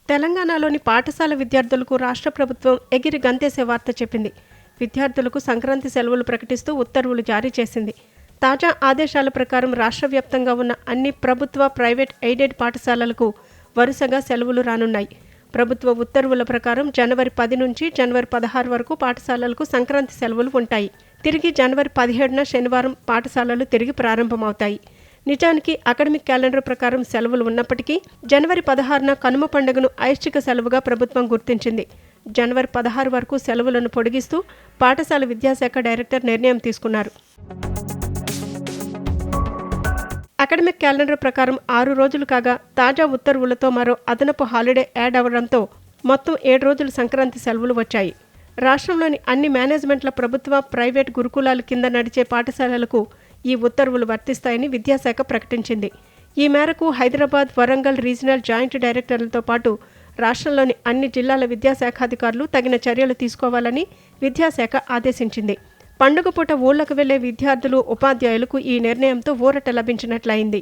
తెలంగాణలోని పాఠశాల విద్యార్థులకు రాష్ట్ర ప్రభుత్వం ఎగిరి గంతేసే వార్త చెప్పింది. విద్యార్థులకు సంక్రాంతి సెలవులు ప్రకటిస్తూ ఉత్తర్వులు జారీ చేసింది. తాజా ఆదేశాల ప్రకారం రాష్ట్ర వ్యాప్తంగా ఉన్న అన్ని ప్రభుత్వ, ప్రైవేట్, ఎయిడెడ్ పాఠశాలలకు వరుసగా సెలవులు రానున్నాయి. ప్రభుత్వ ఉత్తర్వుల ప్రకారం జనవరి 10 నుంచి జనవరి 16 వరకు పాఠశాలలకు సంక్రాంతి సెలవులు ఉంటాయి. తిరిగి జనవరి 17న శనివారం పాఠశాలలు తిరిగి ప్రారంభమవుతాయి. నిజానికి అకాడమిక్ క్యాలెండర్ ప్రకారం సెలవులు ఉన్నప్పటికీ జనవరి 16న కనుమ పండుగను ఐచ్ఛిక సెలవుగా ప్రభుత్వం గుర్తించింది. జనవరి 16 వరకు సెలవులను పొడిగిస్తూ పాఠశాల విద్యాశాఖ డైరెక్టర్ నిర్ణయం తీసుకున్నారు. అకాడమిక్ క్యాలెండర్ ప్రకారం 6 రోజులు కాగా తాజా ఉత్తర్వులతో మరో అదనపు హాలిడే యాడ్ అవ్వడంతో మొత్తం 7 రోజులు సంక్రాంతి సెలవులు వచ్చాయి. రాష్ట్రంలోని అన్ని మేనేజ్మెంట్ల ప్రభుత్వ, ప్రైవేట్ గురుకులాల కింద నడిచే పాఠశాలలకు ఈ ఉత్తర్వులు వర్తిస్తాయని విద్యాశాఖ ప్రకటించింది. ఈ మేరకు హైదరాబాద్, వరంగల్ రీజనల్ జాయింట్ డైరెక్టర్లతో పాటు రాష్ట్రంలోని అన్ని జిల్లాల విద్యాశాఖాధికారులు తగిన చర్యలు తీసుకోవాలని విద్యాశాఖ ఆదేశించింది. పండుగ పూట ఊళ్లకు వెళ్లే విద్యార్థులు, ఉపాధ్యాయులకు ఈ నిర్ణయంతో ఊరట లభించినట్లయింది.